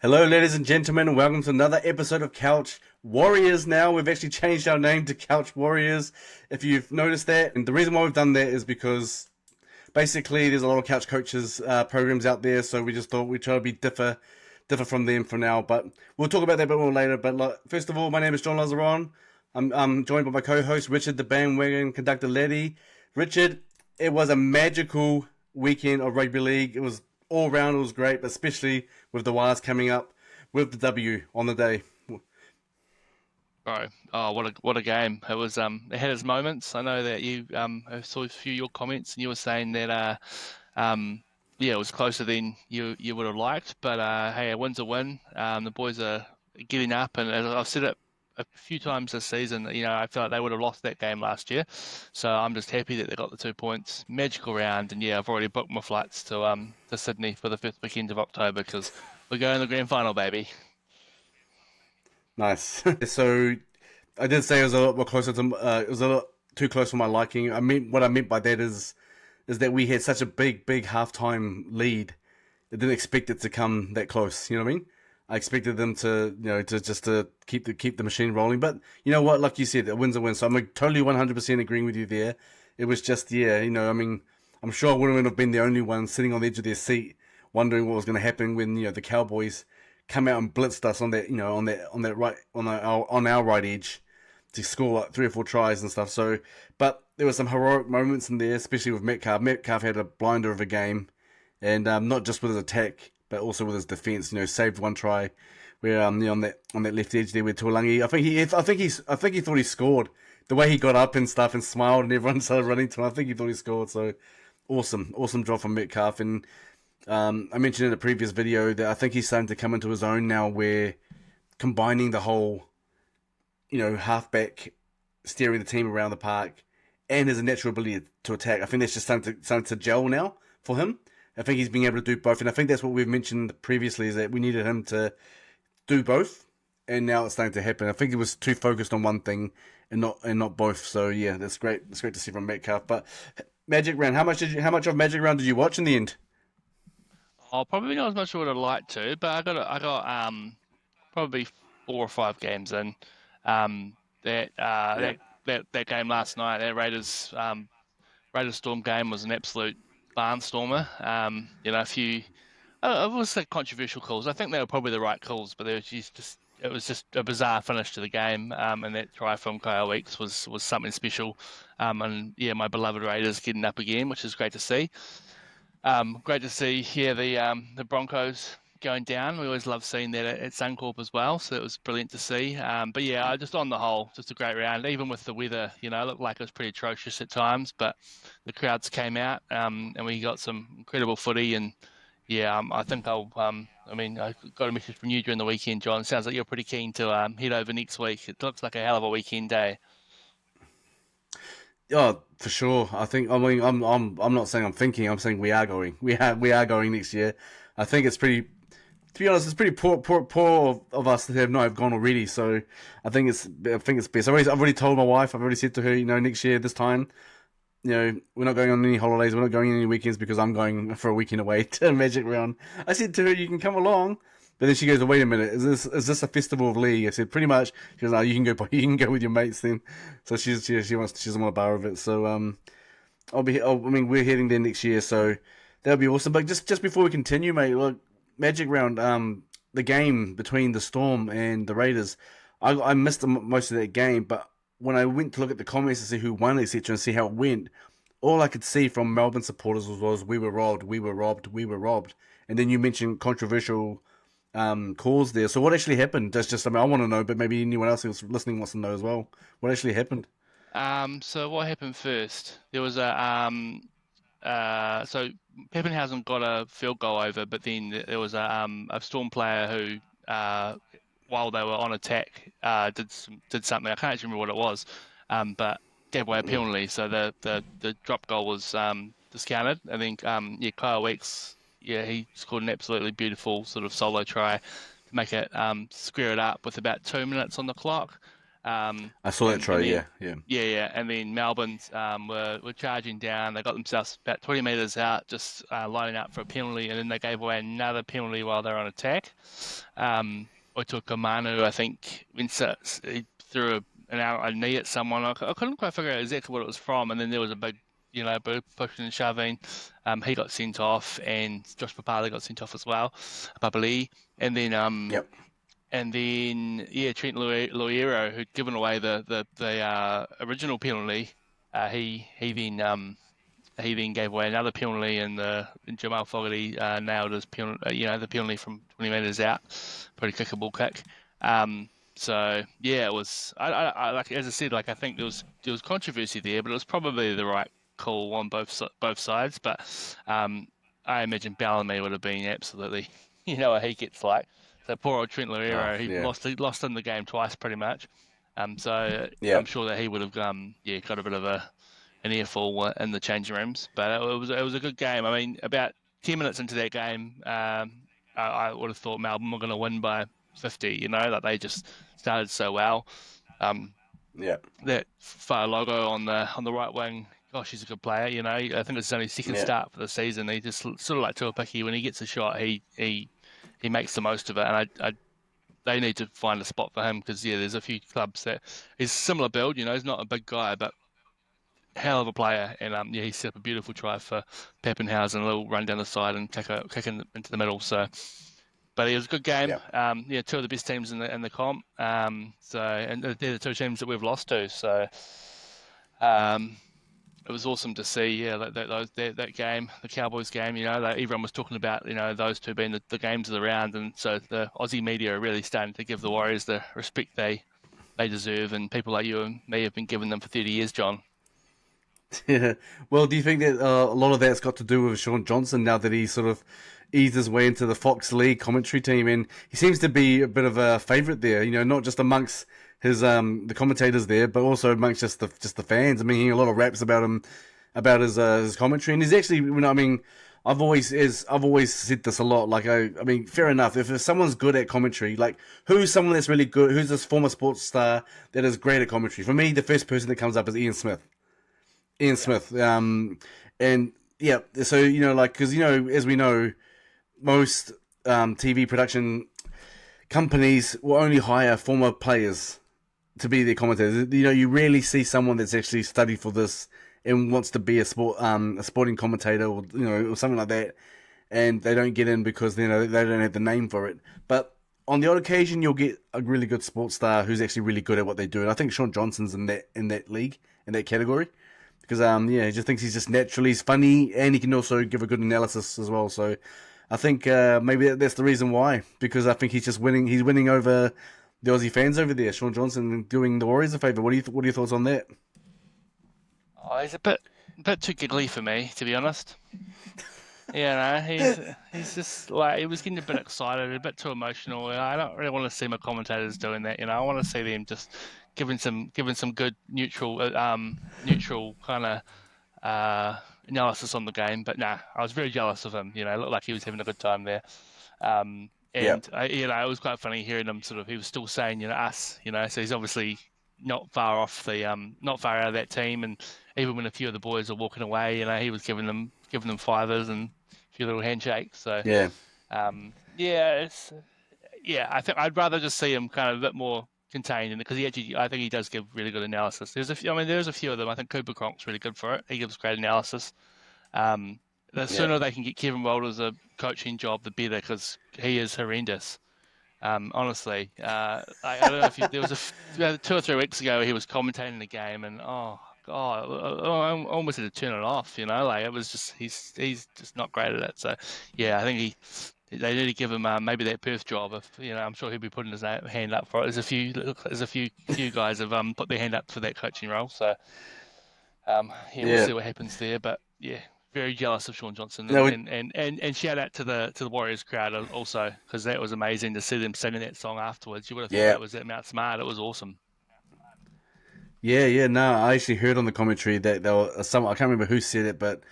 Hello, ladies and gentlemen, and welcome to another episode of Couch Warriors. Now we've actually changed our name to Couch Warriors. If you've noticed that, and the reason why we've done that is because basically there's a lot of couch coaches programs out there, so we just thought we'd try to be differ from them for now. But we'll talk about that a bit more later. But first of all, my name is John Lazaron. I'm joined by my co-host Richard, the bandwagon conductor Letty. Richard, it was a magical weekend of rugby league. It was all round. It was great, but especially with the Wires coming up with the W on the day. Bro, oh what a game! It was it had its moments. I know that you I saw a few of your comments and you were saying that yeah, it was closer than you would have liked, but hey, a win's a win. The boys are getting up, and as I've said it a few times this season. I feel like they would have lost that game last year, so I'm just happy that they got the 2 points. Magical round, and yeah, I've already booked my flights to Sydney for the first weekend of October because we're going to the grand final, baby. Nice. So I did say it was a lot more closer to. It was a lot too close for my liking. I mean, what I meant by that is that we had such a big halftime lead. I didn't expect it to come that close. You know what I mean? I expected them to, to just to keep the machine rolling. But you know what? Like you said, a win's a win. So I'm like, totally 100% agreeing with you there. It was just, yeah, I mean, I'm sure I wouldn't have been the only one sitting on the edge of their seat, wondering what was going to happen when the Cowboys come out and blitzed us on that, on that right on our right edge to score like three or four tries and stuff. So, but there were some heroic moments in there, especially with Metcalf. Metcalf had a blinder of a game, and not just with his attack, but also with his defense. Saved one try where on that left edge there with Tuolangi. I think he thought he scored. The way he got up and stuff and smiled and everyone started running to him, I think he thought he scored. So awesome job from Metcalf. And I mentioned in a previous video that I think he's starting to come into his own now, where combining the whole halfback steering the team around the park and his natural ability to attack. I think that's just starting to gel now for him. I think he's being able to do both, and I think that's what we've mentioned previously, is that we needed him to do both, and now it's starting to happen. I think he was too focused on one thing and not both. So yeah, that's great. That's great to see from Metcalf. But Magic Round, how much of Magic Round did you watch in the end? I'll probably not as much as I would have liked to, but I got probably 4 or 5 games in. That Yeah. that game last night, that Raiders Storm game was an absolute barnstormer. A few I will say controversial calls. I think they were probably the right calls, but they were just it was just a bizarre finish to the game. And that try from Kyle Weeks was something special. And yeah, my beloved Raiders getting up again, which is great to see. Great to see here the Broncos going down. We always love seeing that at Suncorp as well, so it was brilliant to see. But yeah, just on the whole, just a great round. Even with the weather, it looked like it was pretty atrocious at times, but the crowds came out, and we got some incredible footy. And yeah, I think I mean, I got a message from you during the weekend, John. Sounds like you're pretty keen to head over next week. It looks like a hell of a weekend day. Oh, for sure. I'm not saying I'm thinking. I'm saying we are going. We are going next year. I think it's pretty. To be honest, it's pretty poor of us that have not have gone already. So I think it's best. I've already told my wife. I've already said to her, next year this time, we're not going on any holidays. We're not going on any weekends because I'm going for a weekend away to Magic Round. I said to her, you can come along. But then she goes, "Oh, wait a minute, is this a festival of league?" I said, "Pretty much." She goes, "No, you can go. You can go with your mates then." So she doesn't want a bar of it. So I mean, we're heading there next year, so that'll be awesome. But just before we continue, mate, look, Magic Round, the game between the Storm and the Raiders, I missed most of that game. But when I went to look at the comments to see who won, etc., and see how it went, all I could see from Melbourne supporters was "We were robbed, we were robbed, we were robbed." And then you mentioned controversial calls there. So what actually happened? That's just, I mean, I want to know, but maybe anyone else who's listening wants to know as well. What actually happened? So what happened first? There was so Peppenhausen got a field goal over, but then there was a Storm player who, while they were on attack, did something. I can't actually remember what it was, but gave away a penalty. So the drop goal was discounted. I think yeah, Kyle Weeks, yeah, he scored an absolutely beautiful sort of solo try to make it square it up with about 2 minutes on the clock. I saw that try. And Yeah, then yeah, yeah, and then Melbourne's were charging down. They got themselves about 20 meters out, just lining up for a penalty, and then they gave away another penalty while they were on attack. Oito Manu, I think, he threw a knee at someone. I couldn't quite figure out exactly what it was from, and then there was a big, pushing and shoving. He got sent off, and Josh Papali got sent off as well, Papali, and then yep, yeah, Trent Loiero, who'd given away the original penalty, he then gave away another penalty, and Jamal Fogarty nailed his penalty, the penalty from 20 metres out, pretty kickable kick. So yeah, it was. I like, as I said, like, I think there was controversy there, but it was probably the right call on both sides. But I imagine Bellamy would have been absolutely, what he gets like. So poor old Trent oh, Loiero, yeah, he lost in the game twice pretty much. So yeah, I'm sure that he would have got a bit of an earful in the changing rooms. But it was a good game. I mean, about 10 minutes into that game, I would have thought Melbourne were going to win by 50. Like, they just started so well. Um, yeah, that Far logo on the right wing. Gosh, he's a good player. I think it's his only second yeah. start for the season. He just sort of like Tuapiki. When he gets a shot, he makes the most of it. And they need to find a spot for him, because there's a few clubs that he's similar build. He's not a big guy, but hell of a player. And he set up a beautiful try for Pappenhausen, a little run down the side and kick into the middle. So, but it was a good game. Yeah. Two of the best teams in the comp. And they're the two teams that we've lost to. So, um, it was awesome to see, that game, the Cowboys game. That everyone was talking about, those two being the games of the round, and so the Aussie media are really starting to give the Warriors the respect they deserve, and people like you and me have been giving them for 30 years, John. Yeah. Well, do you think that a lot of that's got to do with Sean Johnson now that he sort of eased his way into the Fox League commentary team, and he seems to be a bit of a favourite there. Not just amongst his the commentators there, but also amongst just the fans. I mean, hearing a lot of raps about him, about his commentary, and he's actually, I mean, I've always said this a lot. Like, I mean, fair enough. If someone's good at commentary, like, who's someone that's really good? Who's this former sports star that is great at commentary? For me, the first person that comes up is Ian Smith. Ian Yeah. Smith. And yeah, so like, because as we know, most TV production companies will only hire former players to be their commentators. You rarely see someone that's actually studied for this and wants to be a sporting commentator, or something like that, and they don't get in because they don't have the name for it. But on the odd occasion, you'll get a really good sports star who's actually really good at what they do, and I think Sean Johnson's in that league, in that category. Because he just thinks he's just naturally he's funny, and he can also give a good analysis as well. So I think maybe that's the reason why. Because I think he's just winning. He's winning over the Aussie fans over there. Sean Johnson doing the Warriors a favour. What are your thoughts on that? Oh, he's a bit too giggly for me, to be honest. He's just like, he was getting a bit excited, a bit too emotional. I don't really want to see my commentators doing that. I want to see them just giving some good neutral kind of analysis on the game. But nah, I was very jealous of him. It looked like he was having a good time there. Yeah, It was quite funny hearing him he was still saying, us, so he's obviously not far out of that team. And even when a few of the boys are walking away, he was giving them fivers and a few little handshakes. So, yeah, it's I think I'd rather just see him kind of a bit more contained, because I think he does give really good analysis. There's a few of them. I think Cooper Cronk's really good for it. He gives great analysis. Um, the yeah, sooner they can get Kevin Walters a coaching job, the better, because he is horrendous. Honestly, I don't know if there was 2 or 3 weeks ago he was commentating the game, and oh God, I almost had to turn it off. Like, it was just he's just not great at it. So yeah, I think they need to give him maybe that Perth job. If I'm sure he'll be putting his hand up for it. There's a few guys have put their hand up for that coaching role. So we'll yeah. see what happens there. But yeah, very jealous of Sean Johnson, No, and shout out to the Warriors crowd also, because that was amazing to see them singing that song afterwards. You would have thought yeah, that was at Mount Smart. It was awesome. yeah, yeah. No, I actually heard on the commentary that there were some. I can't remember who said it, but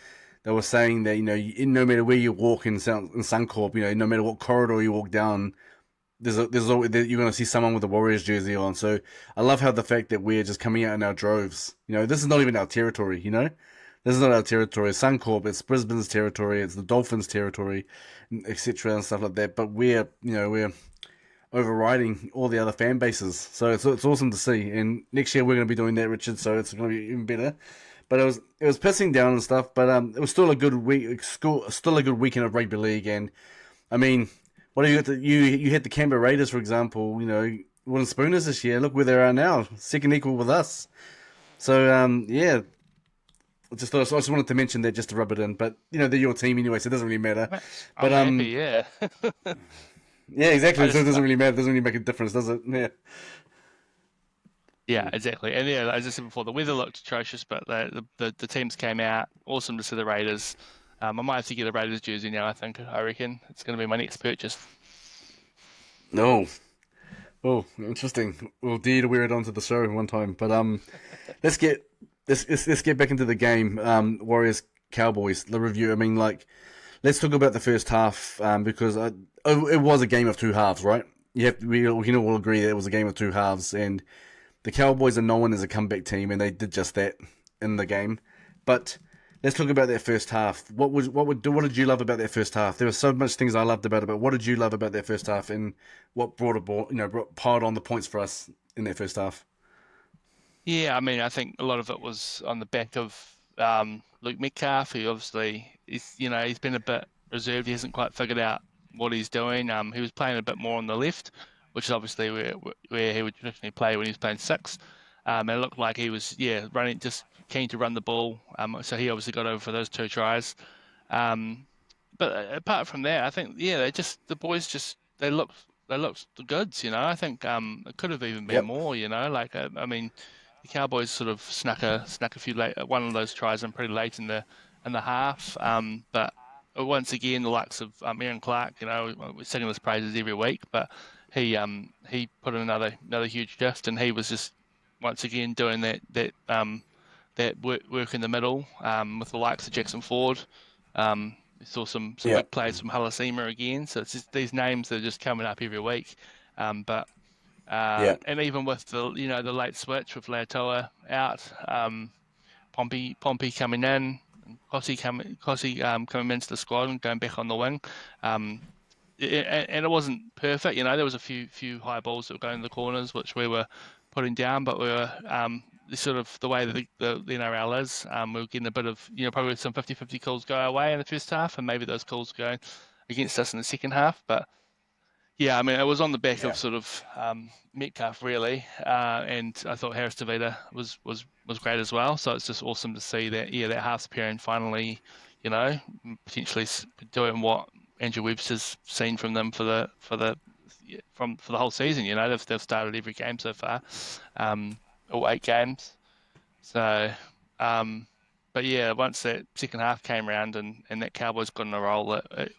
they were saying that no matter where you walk in Suncorp, no matter what corridor you walk down, you're going to see someone with a Warriors jersey on. So I love how the fact that we're just coming out in our droves. This is not even our territory. This is not our territory. Suncorp, it's Brisbane's territory. It's the Dolphins' territory, etc. and stuff like that. But we're overriding all the other fan bases. So it's awesome to see. And next year we're going to be doing that, Richard. So it's going to be even better. But it was pissing down and stuff. But it was still a good week. Still a good weekend of rugby league. And I mean, what do you got? You had the Canberra Raiders, for example. Wooden Spooners this year. Look where they are now, second equal with us. So yeah. I just wanted to mention that just to rub it in, but they're your team anyway, so it doesn't really matter. I'm But happy, yeah. yeah, exactly. So it just, doesn't really matter. It doesn't really make a difference, does it? Yeah. yeah, exactly. And yeah, as I said before, the weather looked atrocious, but the teams came out. Awesome to see the Raiders. I might have to get a Raiders jersey now. I reckon it's going to be my next purchase. No. Oh, interesting. We'll dare to wear it onto the show one time. But let's get let's get back into the game. Warriors Cowboys. The review. I mean, let's talk about the first half because it was a game of two halves, right? We can all agree that it was a game of two halves, and the Cowboys are known as a comeback team, and they did just that in the game. But let's talk about that first half. What did you love about that first half? There were so much things I loved about it, but what did you love about that first half, and what piled on the points for us in that first half? Yeah, I mean, I think a lot of it was on the back of Luke Metcalf, who obviously he's been a bit reserved. He hasn't quite figured out what he's doing. He was playing a bit more on the left, which is obviously where he would traditionally play when he was playing six. And it looked like he was, running, just keen to run the ball. So he obviously got over for those two tries. Um, but apart from that, I think, the boys they looked the goods. I think it could have even been Yep. more. I mean, the Cowboys sort of snuck a few late, one of those tries in pretty late in the half. But once again, the likes of Aaron Clark, we're singing his praises every week, but he put in another huge shift, and he was just once again doing that work in the middle with the likes of Jackson Ford. We saw some Yeah. big plays from Halasima again, so it's just these names that are just coming up every week. But Yeah. and even with the late switch with Leotoa out, Pompey coming in, and coming into the squad and going back on the wing. Um, and it wasn't perfect. There was a few high balls that were going in the corners, which we were putting down, but we were the way that the NRL is, we were getting a bit of probably some 50-50 calls go our way in the first half, and maybe those calls going against us in the second half. But yeah, I mean, it was on the back Yeah. of sort of Metcalf really, and I thought Harris Tavita was great as well. So it's just awesome to see that that half pairing finally, potentially doing what Andrew Webster's seen from them for the whole season. They've started every game so far, all 8 games. So, but yeah, once that second half came around and that Cowboys got in a roll, it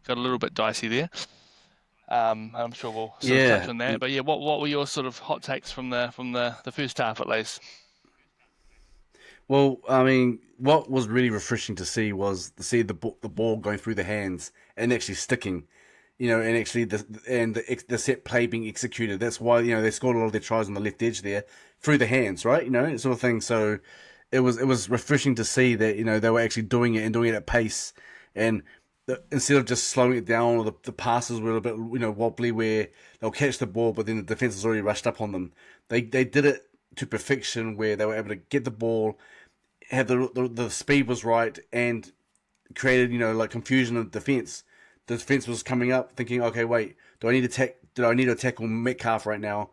got a little bit dicey there. I'm sure we'll sort of touch Yeah. on that. But yeah, what were your sort of hot takes from the first half at least? Well, I mean, what was really refreshing to see was to see the ball going through the hands and actually sticking, and actually the set play being executed. That's why they scored a lot of their tries on the left edge there through the hands, right? Sort of thing. So it was refreshing to see that they were actually doing it and doing it at pace, and instead of just slowing it down, or the passes were a bit wobbly where they'll catch the ball, but then the defense has already rushed up on them. They did it to perfection where they were able to get the ball, had the speed was right, and created confusion in the defense. The defense was coming up thinking, okay, wait, do I need to tackle Metcalf right now,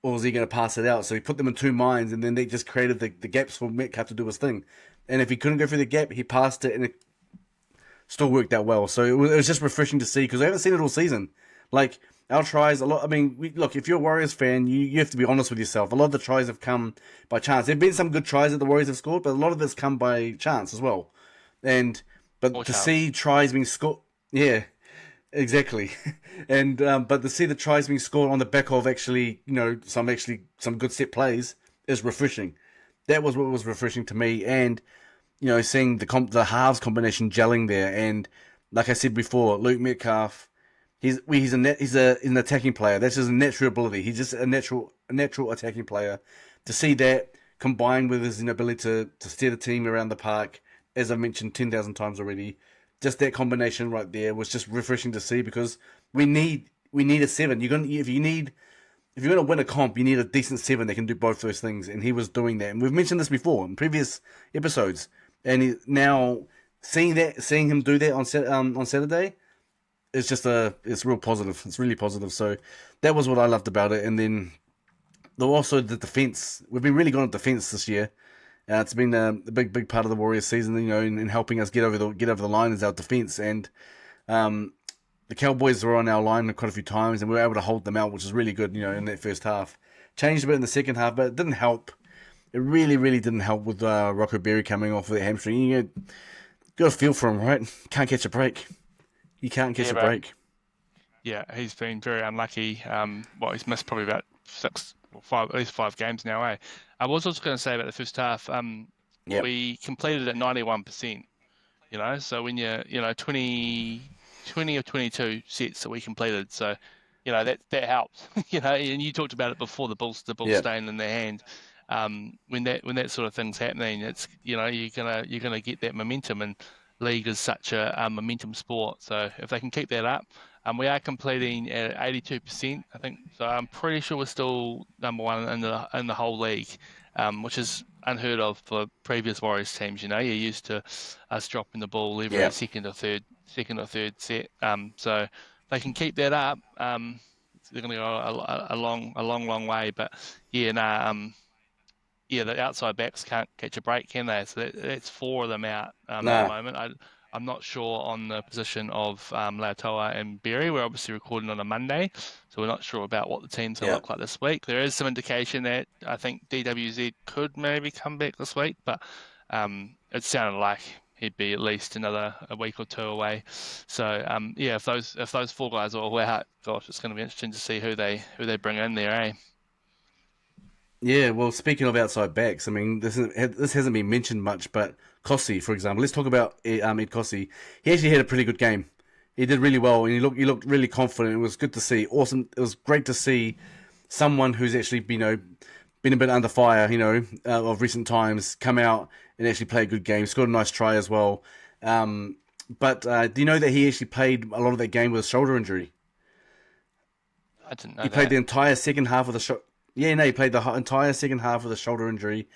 or is he going to pass it out? So he put them in two minds, and then they just created the gaps for Metcalf to do his thing. And if he couldn't go through the gap, he passed it, and it still worked out well. So it was just refreshing to see because I haven't seen it all season. Like our tries, a lot. I mean, look, if you're a Warriors fan, you have to be honest with yourself. A lot of the tries have come by chance. There've been some good tries that the Warriors have scored, but a lot of it's come by chance as well. And but More to chance. see tries being scored, yeah, exactly. And but to see the tries being scored on the back of some good set plays is refreshing. That was what was refreshing to me, and seeing the halves combination gelling there, and like I said before, Luke Metcalf, he's an attacking player. That's just a natural ability. He's just a natural attacking player. To see that combined with his inability to steer the team around the park, as I mentioned 10,000 times already, just that combination right there was just refreshing to see because we need a seven. If you're gonna win a comp, you need a decent seven that can do both those things, and he was doing that. And we've mentioned this before in previous episodes, and now seeing him do that on Saturday it's real positive. It's really positive. So that was what I loved about it. And then also the defense. We've been really good at defense this year. It's been a big part of the Warriors season, in helping us get over the line is our defense. And um, the Cowboys were on our line quite a few times, and we were able to hold them out, which is really good. In that first half, changed a bit in the second half, but it didn't help. It really, really didn't help with Rocco Berry coming off with that hamstring. You got a feel for him, right? Can't catch a break. You can't catch a break. Yeah, he's been very unlucky. He's missed probably about at least 5 games now, eh? I was also going to say about the first half, Yep. we completed at 91%, so when you're 20 or 22 sets that we completed, so, that helps, and you talked about it before, the ball Yep. staying in their hand. When that sort of thing's happening, it's, you're gonna get that momentum, and league is such a momentum sport. So if they can keep that up, we are completing at 82%, I think. So I'm pretty sure we're still number one in the whole league, which is unheard of for previous Warriors teams. You're used to us dropping the ball every Yep. second or third set. So if they can keep that up, they're going to go a long way. But yeah, nah, the outside backs can't catch a break, can they? So that's 4 of them out at the Nah. moment. I'm not sure on the position of Lautoa and Berry. We're obviously recording on a Monday, so we're not sure about what the team's going to Yep. look like this week. There is some indication that I think DWZ could maybe come back this week, but it sounded like he'd be at least a week or 2 away. So yeah, if those 4 guys are all out, gosh, it's going to be interesting to see who they bring in there, eh? Yeah, well, speaking of outside backs, I mean, this hasn't been mentioned much, but Kossi, for example, let's talk about Ed Kossi. He actually had a pretty good game. He did really well, and he looked really confident. It was good to see. Awesome. It was great to see someone who's actually been a bit under fire, of recent times, come out and actually play a good game. Scored a nice try as well. But do you know that he actually played a lot of that game with a shoulder injury? I didn't He know played the that. entire second half of the shot. Yeah, no, he played the entire second half of the shoulder injury,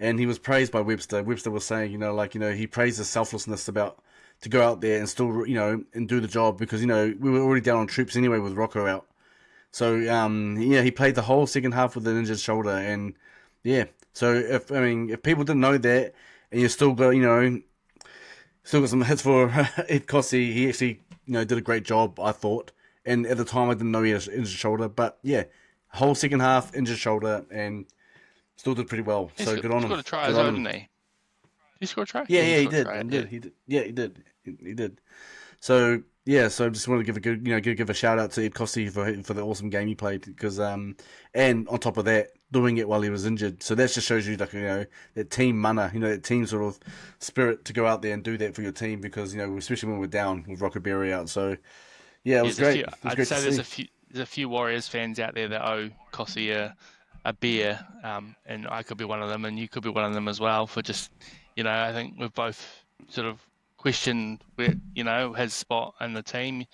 and he was praised by Webster. Webster was saying, he praised his selflessness about to go out there and still, and do the job because we were already down on troops anyway with Rocco out. So yeah, he played the whole second half with an injured shoulder, and yeah. So if people didn't know that, and you still got some hits for Ed Kossi, he actually did a great job, I thought. And at the time, I didn't know he had an injured shoulder, but yeah, whole second half injured shoulder, and still did pretty well. He So scored, good on him. scored a try Good as on well, him. didn't he? Did he score a try? Yeah, Yeah, he yeah, he scored a did. try. He Yeah. did. He did. Yeah, he did. He did. So yeah, so I just want to give a good, give a shout out to Ed Costi for the awesome game he played because and on top of that, doing it while he was injured. So that just shows you that team mana, that team sort of spirit to go out there and do that for your team because especially when we're down with Rocket Berry out. So yeah, it Yeah, was great. there's a few. It was I'd great to say there's see. a few Warriors fans out there that owe Kossi a beer, and I could be one of them, and you could be one of them as well. For just, I think we've both sort of questioned where, his spot in the team,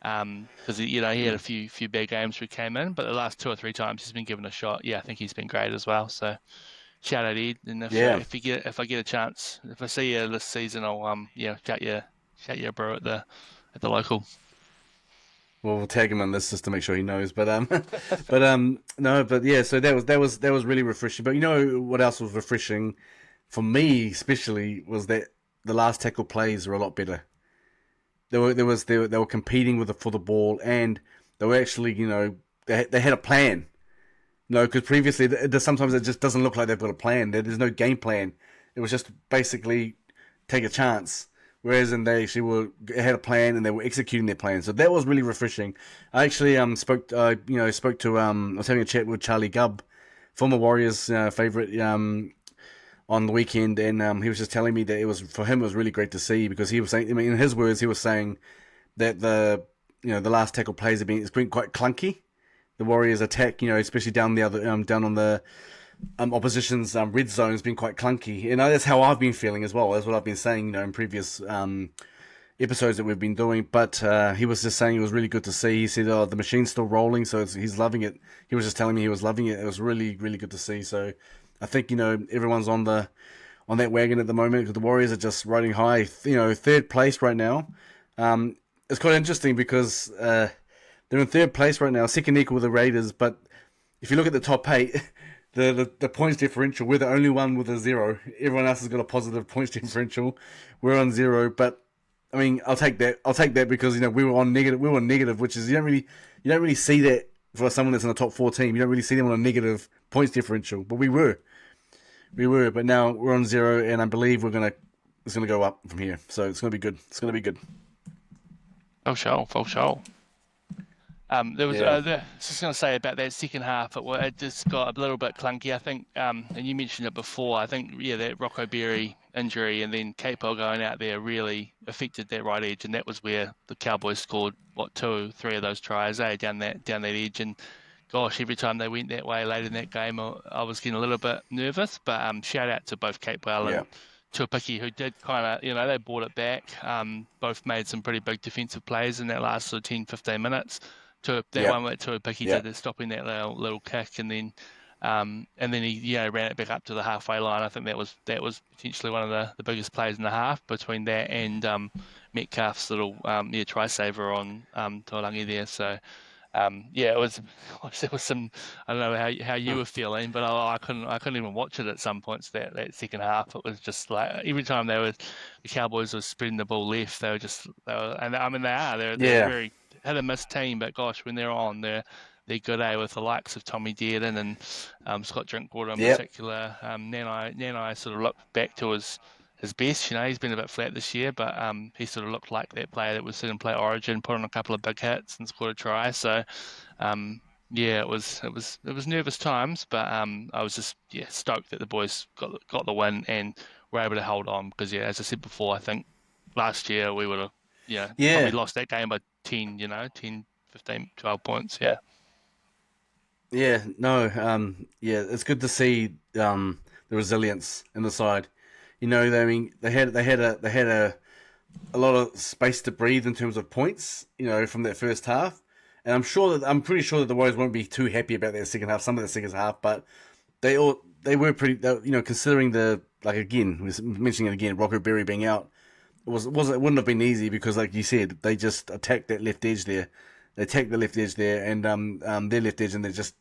because he had a few bad games where he came in, but the last 2 or 3 times he's been given a shot. Yeah, I think he's been great as well. So shout out Ed, and Yeah. if I get a chance, if I see you this season, I'll shout you a bro at the local. Well, we'll tag him on this just to make sure he knows. But no, but yeah. So that was really refreshing. But you know what else was refreshing for me, especially, was that the last tackle plays were a lot better. They were competing for the ball, and they were actually they had a plan. Because previously sometimes it just doesn't look like they've got a plan. There's no game plan. It was just basically take a chance. Whereas they actually had a plan and they were executing their plan. So that was really refreshing. I actually spoke to I was having a chat with Charlie Gubb, former Warriors favorite, on the weekend, and he was just telling me that it was really great to see because he was saying, I mean, in his words, he was saying that the last tackle plays have been it's been quite clunky. The Warriors' attack, especially down the other down on the opposition's red zone, has been quite clunky. That's how I've been feeling as well. That's what I've been saying, in previous episodes that we've been doing. But he was just saying it was really good to see. He said, "Oh, the machine's still rolling, so he's loving it." He was just telling me he was loving it. It was really, really good to see. So I think everyone's on that wagon at the moment because the Warriors are just riding high. Third place right now. It's quite interesting because they're in third place right now, second equal with the Raiders. But if you look at the top eight, the points differential, we're the only one with a zero. Everyone else has got a positive points differential. We're on zero, but I mean, I'll take that. I'll take that because we were on negative. We were on negative, which is you don't really see that for someone that's in the top 4 team. You don't really see them on a negative points differential, but we were. But now we're on zero, and I believe it's gonna go up from here. So it's gonna be good. It's gonna be good. For sure. There was Yeah. just going to say about that second half. It just got a little bit clunky, I think. And you mentioned it before. I think that Rocco Berry injury and then Capo going out there really affected that right edge, and that was where the Cowboys scored two, three of those tries. Down that edge, and gosh, every time they went that way late in that game, I was getting a little bit nervous. But shout out to both Capewell Yeah. and Tuapiki, who did kind of, they brought it back. Both made some pretty big defensive plays in that last sort of 10, 15 minutes. That Yeah. one where Tuapiki Yeah. did stopping that little kick, and then he ran it back up to the halfway line. I think that was potentially one of the biggest plays in the half between that and Metcalf's little try saver on Tolangi there. So it was there was some. I don't know how you were feeling, but I couldn't even watch it at some points. That second half, it was just like every time the Cowboys were spreading the ball left, and I mean they're a Yeah. very hit and miss team, but gosh, when they're on, they're good, with the likes of Tommy Dearden and Scott Drinkwater in Yep. particular. Nanai sort of looked back to his best. He's been a bit flat this year, but he sort of looked like that player that was seen in play Origin, put on a couple of big hits and scored a try. So, it was nervous times, but I was just stoked that the boys got the win and were able to hold on because as I said before, I think last year we would have probably Yeah. lost that game by 10, 10, 15, 12 points. Yeah. Yeah. No. Yeah. It's good to see the resilience in the side. I mean, they had a lot of space to breathe in terms of points. From that first half, and I'm pretty sure that the Warriors won't be too happy about their second half. Some of the second half, but they were pretty. Considering the like again, we're mentioning it again, Rocco Berry being out, it wouldn't have been easy because, like you said, they just attacked that left edge there. They attacked the left edge there, and their left edge, and they just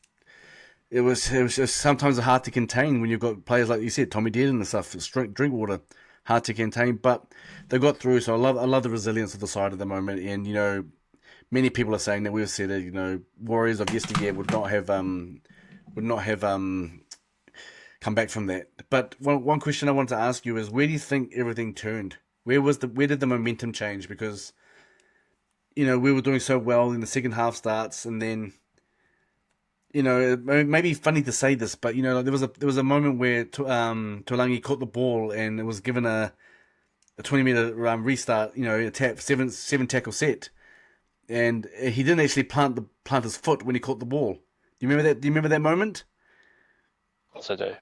it was just sometimes hard to contain when you've got players like you said, Tommy Dearden and stuff, Drinkwater, hard to contain, but they got through. So I love the resilience of the side at the moment, and many people are saying that we've said it. Warriors of yesteryear would not have come back from that. But one question I wanted to ask you is, where do you think everything turned? Where did the momentum change? Because we were doing so well in the second half starts, and then it may be funny to say this, but there was a moment where Tulangi caught the ball and it was given a 20-meter restart. A seven tackle set, and he didn't actually plant his foot when he caught the ball. Do you remember that? Do you remember that moment? Of course I do.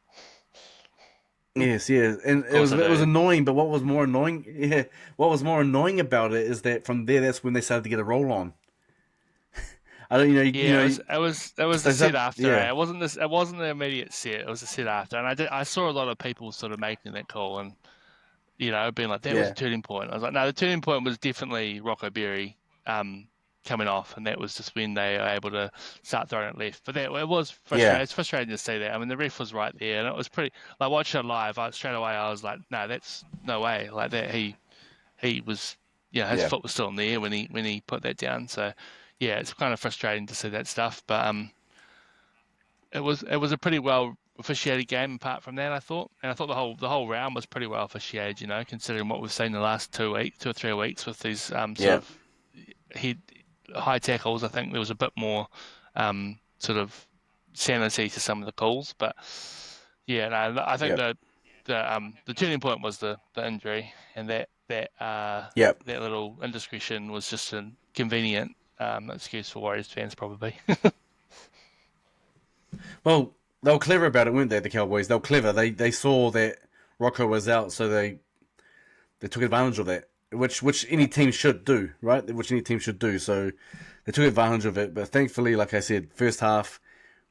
Yes, yeah, and Of it course was I it was do. annoying. But what was more annoying? Yeah, what was more annoying about it is that from there, that's when they started to get a roll on. I don't, Yeah, it was the is set that after. yeah, It wasn't the immediate set. It was the set after, and I saw a lot of people sort of making that call and being like that was a yeah, turning point. I was like, no, the turning point was definitely Rocco Berry coming off, and that was just when they were able to start throwing it left. But it was frustrating. yeah, It's frustrating to see that. I mean, the ref was right there, and it was pretty. Like watching it live, straight away I was like, no, that's no way. Like that, he was, his yeah, foot was still in the air when he put that down. So, yeah, it's kind of frustrating to see that stuff. But it was a pretty well officiated game. Apart from that, I thought, and I thought the whole round was pretty well officiated. Considering what we've seen the last 2 weeks, 2 or 3 weeks with these sort yeah, of head high tackles. I think there was a bit more sort of sanity to some of the calls. But yeah, no, I think yeah, the turning point was the injury, and that yeah, that little indiscretion was just a convenient excuse for Warriors fans probably. Well, they were clever about it, weren't they? The Cowboys. They were clever. They saw that Rocco was out, so they took advantage of that, which any team should do, right? Which any team should do. So they took advantage of it. But thankfully, like I said, first half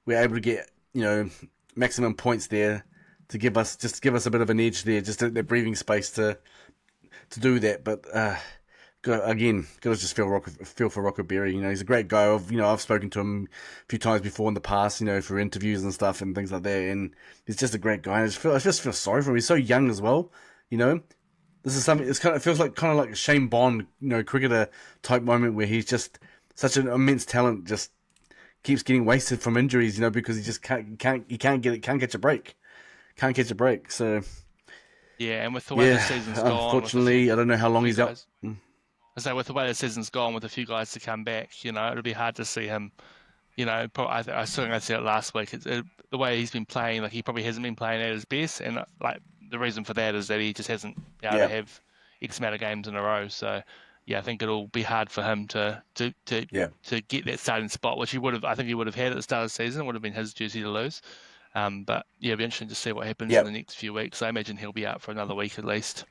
we were able to get maximum points there to give us a bit of an edge there, just that breathing space to do that. But again, gotta just feel for Rocco Berry. He's a great guy. I've spoken to him a few times before in the past. For interviews and stuff and things like that. And he's just a great guy. I just feel sorry for him. He's so young as well. This is something. It feels like kind of like a Shane Bond, cricketer type moment where he's just such an immense talent, just keeps getting wasted from injuries, because he just can't catch a break, can't catch a break. So Yeah, and with the way the yeah, season's gone, unfortunately, I don't know how long he's out. guys, I say with the way the season's gone, with a few guys to come back, it'll be hard to see him. I certainly said it last week. The way he's been playing, like he probably hasn't been playing at his best, and like the reason for that is that he just hasn't been able Yeah, to have X amount of games in a row. So yeah, I think it'll be hard for him yeah, to get that starting spot, which I think he would have had at the start of the season. It would have been his duty to lose. But yeah, it'll be interesting to see what happens in yeah. the next few weeks. I imagine he'll be out for another week at least.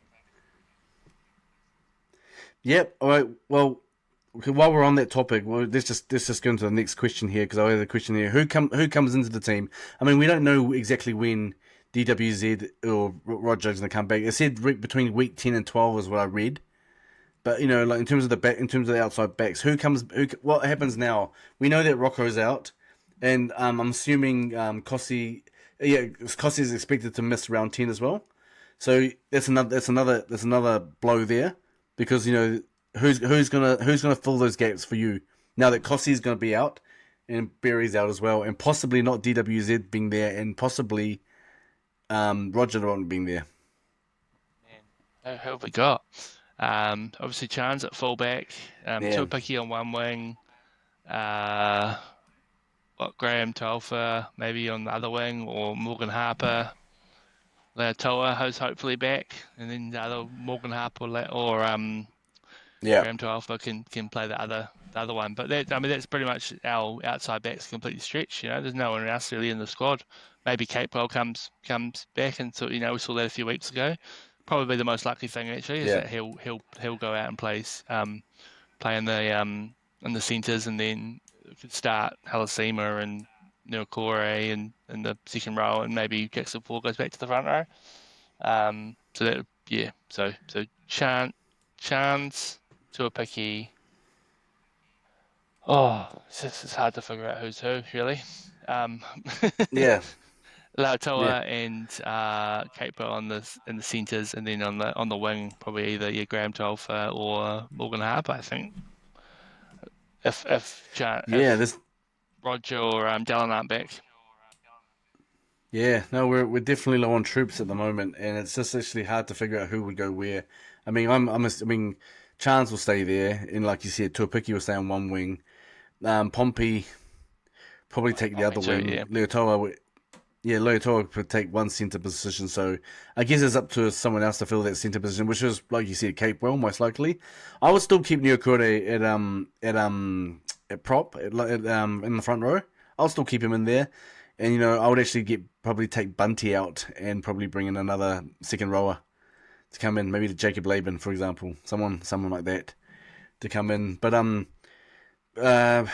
Yep. All right. Well, okay, while we're on that topic, let's just go into the next question here because I have a question here. Who comes into the team? I mean, we don't know exactly when DWZ or Roger's going to come back. It said between week 10 and 12 is what I read. But like in terms of in terms of the outside backs, what happens now? We know that Rocco's out, and I'm assuming Kossi is expected to miss round 10 as well. So that's another blow there because who's gonna fill those gaps for you now that Kossi's gonna be out and Berry's out as well, and possibly not DWZ being there, and possibly Roger not being there. Who have we got? Obviously, Chan's at fullback, Yeah, Tuapiki on one wing, uh, Graham Tolfa maybe on the other wing, or Morgan Harper, Leatoa, who's hopefully back, and then the other Morgan Harper or yeah, Graham Tolfa can play the other one. But that's pretty much our outside backs completely stretched. There's no one else really in the squad. Maybe Capewell comes back, and so we saw that a few weeks ago. Probably the most likely thing actually is yeah, that he'll go out and play in the centres, and then could start Halasima and Nukore in the second row, and maybe Jackson Ford goes back to the front row. So that yeah, so chance to a picky. Oh, it's hard to figure out who's who really. Um, yeah, yeah, Lautoa and Capewell in the centres, and then on the wing probably either Graham Tolfa or Morgan Harper. I think yeah. if Roger or Dallin aren't back. Yeah, no, we're definitely low on troops at the moment, and it's just actually hard to figure out who would go where. I mean, Chance will stay there, and like you said, Tuapiki will stay on one wing. Pompey probably take the Pompey other too, wing. yeah. Leotoa could take one centre position. So I guess it's up to someone else to fill that centre position, which is like you said, Capewell most likely. I would still keep Nyokore at prop in the front row. I'll still keep him in there. And I would actually probably take Bunty out and probably bring in another second rower to come in, maybe the Jacob Laban, for example, someone like that to come in. But uh,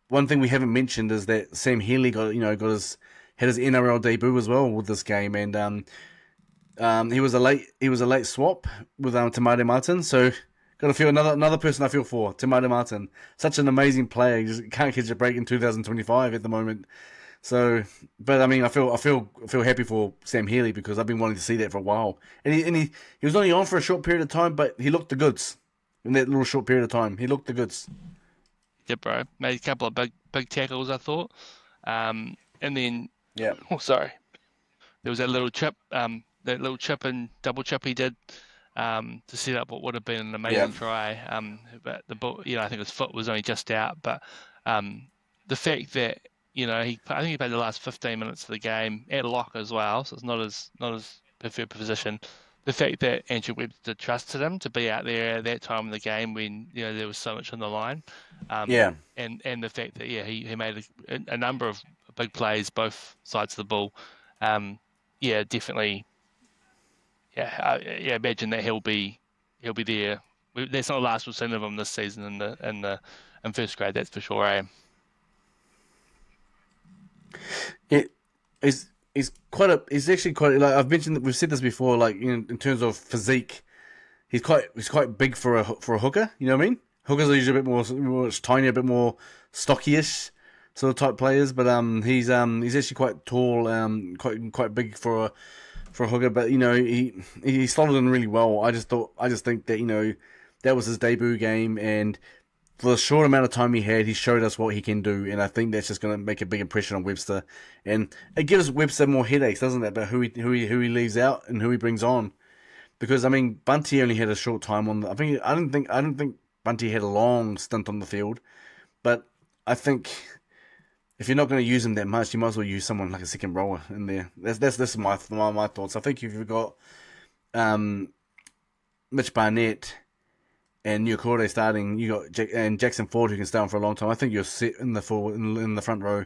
one thing we haven't mentioned is that Sam Healy had his NRL debut as well with this game, and he was a late swap with Tamade Martin, so. Got to feel another person I feel for, Tamade Martin. Such an amazing player. He just can't catch a break in 2025 at the moment. So, but I mean, I feel happy for Sam Healy because I've been wanting to see that for a while. And he was only on for a short period of time, but he looked the goods in that little short period of time. He looked the goods. Yeah, bro. Made a couple of big tackles, I thought. And then, Yeah, oh, sorry, there was that little chip and double chip he did to set up what would have been an yeah, amazing try. But the ball, I think his foot was only just out. But the fact that I think he played the last 15 minutes of the game at lock as well, so it's not as preferred position. the fact that Andrew Webster trusted him to be out there at that time of the game when there was so much on the line, Yeah. and the fact that he made a number of big plays both sides of the ball, definitely, imagine that he'll be there. That's not the last we've seen of him this season in first grade, that's for sure. It is. He's actually quite like I've mentioned that we've said this before. Like in terms of physique, he's quite big for a hooker. You know what I mean? Hookers are usually a bit more tiny, a bit more stockyish sort of type players. But he's actually quite tall, quite big for a hooker. But he slotted in really well. I just think that that was his debut game, and for the short amount of time he had, he showed us what he can do, and I think that's just going to make a big impression on Webster, and it gives Webster more headaches, doesn't it? About who he leaves out and who he brings on, because I mean Bunty only had a short time on. I don't think Bunty had a long stint on the field, but I think if you're not going to use him that much, you might as well use someone like a second rower in there. That's my thoughts. I think if you've got um, Mitch Barnett and Nuakorde starting, you got Jackson Ford who can stay on for a long time. I think you're set in the in the front row,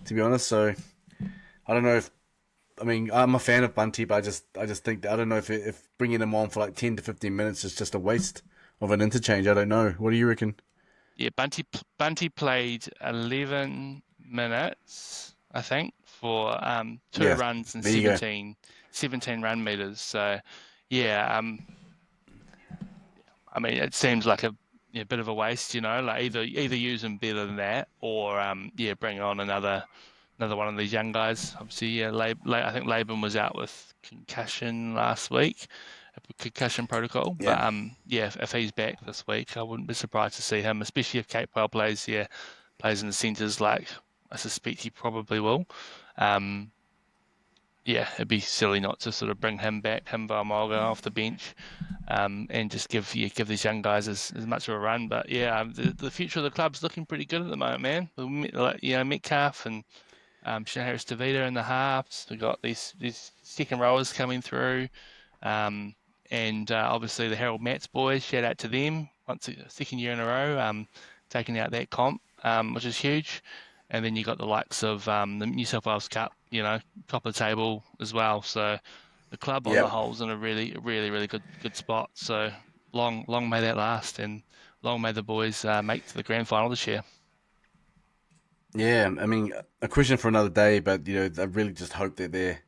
to be honest. So I don't know if I mean I'm a fan of Bunty, but I just think that I don't know if bringing him on for like 10 to 15 minutes is just a waste of an interchange. I don't know. What do you reckon? Yeah, Bunty played 11 minutes, I think, for two Yeah, runs and there you go. 17 run meters. So, yeah, I mean, it seems like a bit of a waste, like either use him better than that, or bring on another one of these young guys. Obviously, yeah, I think Laban was out with concussion last week, a concussion protocol. Yeah, But if he's back this week, I wouldn't be surprised to see him, especially if Capewell plays in the centres like I suspect he probably will. Um, it'd be silly not to sort of bring him back, him Varmoga off the bench, and just give these young guys as much of a run. But yeah, the future of the club's looking pretty good at the moment, man. Like, Metcalf and Shane Harris Davida in the halves. We've got these second rowers coming through. Um, and obviously the Harold Matts boys, shout out to them. Once a second year in a row, taking out that comp, which is huge. And then you got the likes of the New South Wales Cup, top of the table as well. So the club on the yep, whole's in a really, really, really good spot. So long may that last, and long may the boys make it to the grand final this year. yeah. I mean, a question for another day, but I really just hope that they're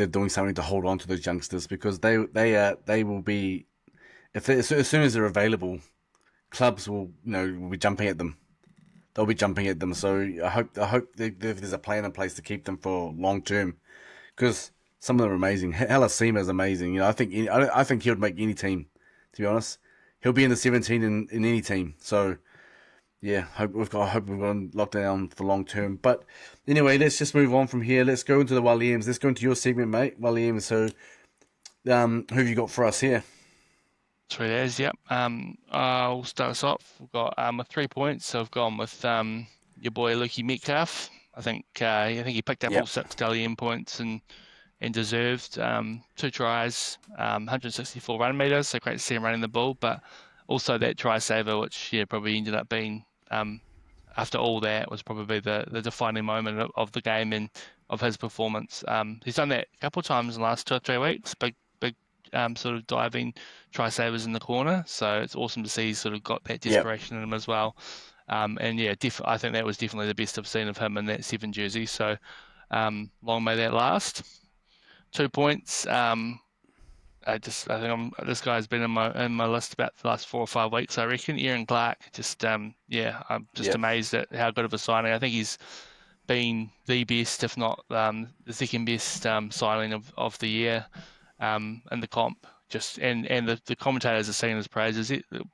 doing something to hold on to those youngsters because they will be as soon as they're available, clubs will be jumping at them. They'll be jumping at them. So I hope there's a plan in place to keep them for long term because some of them are amazing. Halasima is amazing. I think he would make any team. To be honest, he'll be in the 17 in any team. So yeah, I hope we've got him locked down for long term. But anyway, let's just move on from here. Let's go into the Waliams. Let's go into your segment, mate. Waliams. So who have you got for us here? Sweet as, yep. I'll start us off. We've got with 3 points. So I've gone with your boy Luke Metcalf. I think he picked up all Yep. six Dalian points and deserved two tries, 164 run meters. So great to see him running the ball, but also that try saver, which probably ended up being after all that was probably the defining moment of the game and of his performance. He's done that a couple of times in the last 2 or 3 weeks. Big sort of diving try savers in the corner. So it's awesome to see he's sort of got that Yep. desperation in him as well. And yeah, I think that was definitely the best I've seen of him in that 7 jersey. So long may that last. 2 points. I think this guy's been in my list about the last 4 or 5 weeks. I reckon Aaron Clark. I'm just Yep. amazed at how good of a signing. I think he's been the best, if not the second best signing of the year in the comp. And the commentators are singing his praises.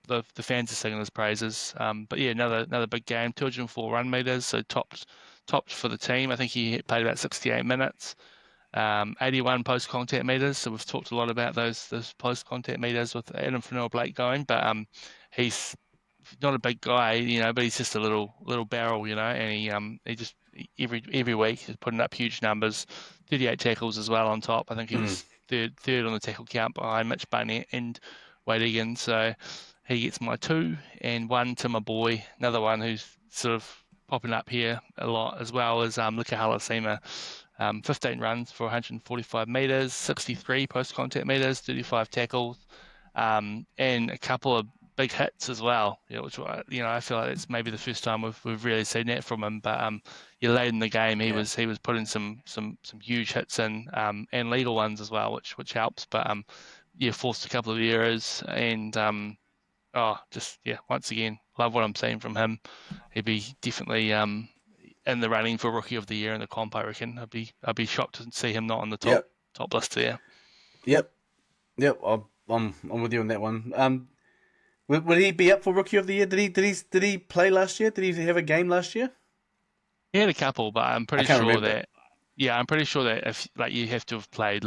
The fans are singing his praises. But yeah, another big game. 204 run meters, so topped for the team. I think he played about 68 minutes. 81 post contact meters. So we've talked a lot about those post contact meters with Adam Fanua Blake going, but he's not a big guy, but he's just a little barrel, and he just every week he's putting up huge numbers. 38 tackles as well on top. I think he Mm. was third on the tackle count behind Mitch Barnett and Wade Egan. So he gets my 2, and 1 to my boy, another one who's sort of popping up here a lot as well as Luke Metcalf. 15 runs for 145 meters, 63 post-contact meters, 35 tackles, and a couple of big hits as well. Which I feel like it's maybe the first time we've really seen that from him. But late in the game, he was putting some huge hits in, and legal ones as well, which helps. But forced a couple of errors, and once again, love what I'm seeing from him. He'd be definitely in the running for Rookie of the Year in the comp. I reckon I'd be shocked to see him not on the Yep. top list there. Yep. I'm with you on that one. Would he be up for Rookie of the Year? Did he play last year? Did he have a game last year? He had a couple, but I'm pretty can't sure remember. that I'm pretty sure that if you have to have played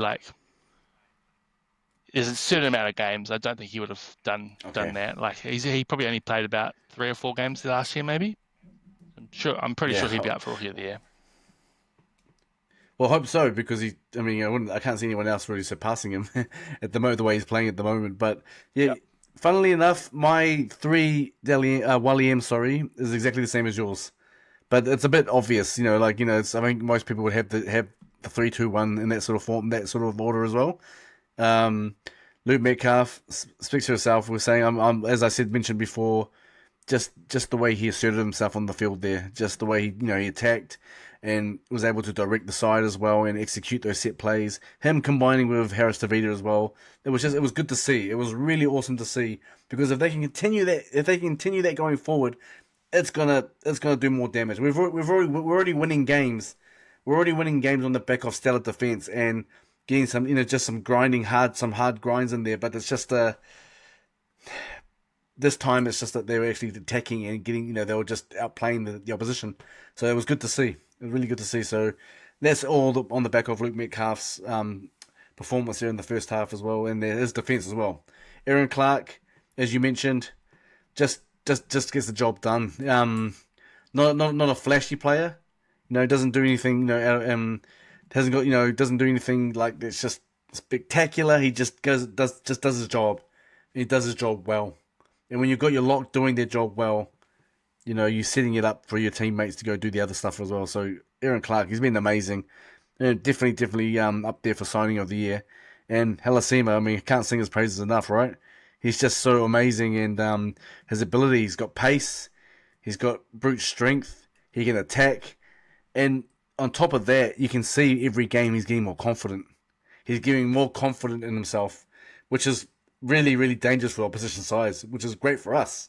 there's a certain amount of games. I don't think he would have done that. He probably only played about 3 or 4 games last year, maybe. I'm pretty sure he'd be up for Rookie of the Year. Well, I hope so, because I can't see anyone else really surpassing him at the moment, the way he's playing at the moment. But funnily enough, my 3 Wally M, is exactly the same as yours. But it's a bit obvious, I think most people would have the 3-2-1 in that sort of form, that sort of order as well. Luke Metcalf speaks for herself. We're saying, as I mentioned before, just the way he asserted himself on the field there, just the way he attacked and was able to direct the side as well and execute those set plays. Him combining with Harris Tavita as well, it was good to see. It was really awesome to see, because if they can continue that going forward, it's gonna do more damage. We're already winning games. We're already winning games on the back of stellar defense and getting some just some hard grinds in there. But it's just this time it's just that they were actually attacking and getting, they were just outplaying the opposition. So it was good to see. It was really good to see. So that's all on the back of Luke Metcalf's performance there in the first half as well, and his defense as well. Aaron Clark, as you mentioned, just gets the job done. Not a flashy player. Doesn't do anything. Hasn't got doesn't do anything like that's just spectacular. He just does his job. He does his job well. And when you've got your lock doing their job well, you're setting it up for your teammates to go do the other stuff as well. So Aaron Clark, he's been amazing. Definitely up there for signing of the year. And Halasima, I can't sing his praises enough, right? He's just so amazing, and his ability, he's got pace, he's got brute strength, he can attack, and on top of that, you can see every game he's getting more confident. He's getting more confident in himself, which is really, really dangerous for opposition sides, which is great for us.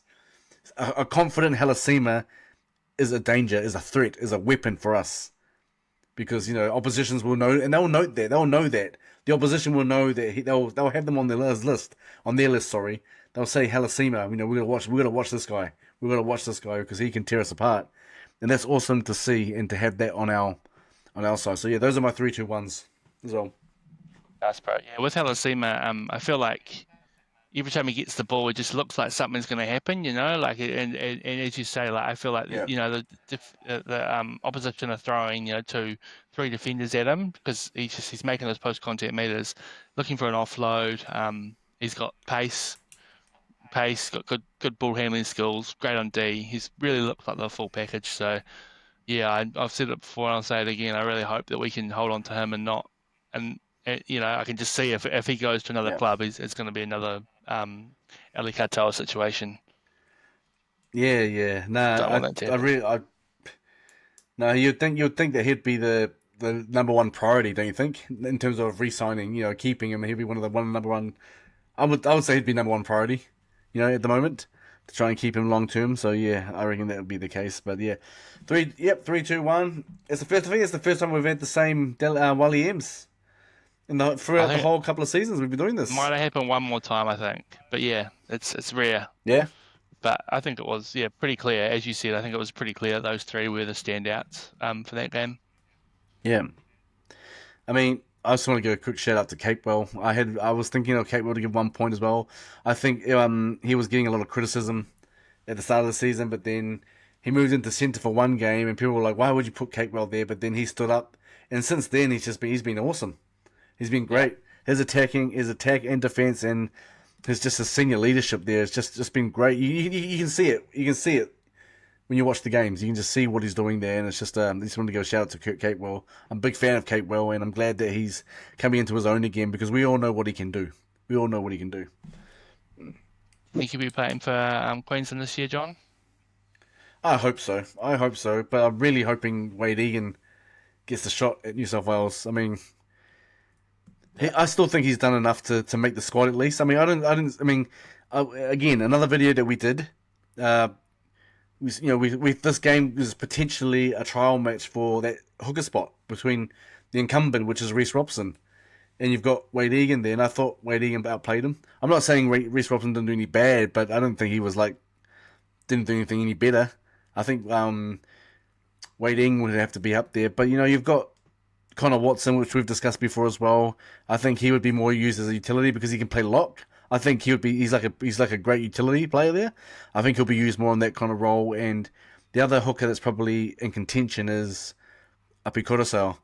A confident Halasima is a danger, is a threat, is a weapon for us. Because, oppositions will know, and they'll note that. They'll know that. The opposition will know that they'll have them on their list. They'll say Halasima, we gotta watch this guy. We gotta watch this guy because he can tear us apart. And that's awesome to see and to have that on our side. So yeah, those are my 3-2-1s as well. That's right. Yeah, with Halasima, I feel like every time he gets the ball, it just looks like something's going to happen, and as you say, I feel like the opposition are throwing 2-3 defenders at him because he's making those post contact meters, looking for an offload. He's got pace, got good ball handling skills, great on D. He's really looks like the full package. So yeah, I've said it before and I'll say it again. I really hope that we can hold on to him and not and. I can just see if he goes to another club, it's going to be another Ali Katoa situation. Yeah. No, you'd think that he'd be the number one priority, don't you think? In terms of re-signing, keeping him, he'd be one of the number one. I would say he'd be number one priority, at the moment, to try and keep him long term. So yeah, I reckon that would be the case. But yeah, 3-2-1. I think it's the first time we've had the same Wally M's. Throughout the whole couple of seasons we've been doing this. Might have happened one more time, I think. But yeah, it's rare. Yeah. But I think it was, pretty clear. As you said, I think it was pretty clear those 3 were the standouts for that game. Yeah. I just want to give a quick shout out to Capewell. I was thinking of Capewell to give 1 point as well. I think he was getting a lot of criticism at the start of the season, but then he moved into centre for 1 game, and people were like, "Why would you put Capewell there?" But then he stood up, and since then he's been awesome. He's been great. his attack and defense, and his senior leadership there has just been great. You can see it. You can see it when you watch the games. You can just see what he's doing there, and it's just I just wanted to give a shout out to Kurt Capewell. I'm a big fan of Capewell, and I'm glad that he's coming into his own again because we all know what he can do. We all know what he can do. Think he'll be playing for Queensland this year, John? I hope so. I hope so. But I'm really hoping Wade Egan gets the shot at New South Wales. I mean, Yeah. I still think he's done enough to make the squad at least. I mean, I mean, again, another video that we did. We this game is potentially a trial match for that hooker spot between the incumbent, which is Reece Robson, and you've got Wade Egan there. And I thought Wade Egan outplayed him. I'm not saying Reece Robson didn't do any bad, but I don't think he was didn't do anything any better. I think Wade Egan would have to be up there. But you've got Connor Watson, which we've discussed before as well. I think he would be more used as a utility because he can play lock. I think he's like a great utility player there. I think he'll be used more in that kind of role. And the other hooker that's probably in contention is Api Coruscant.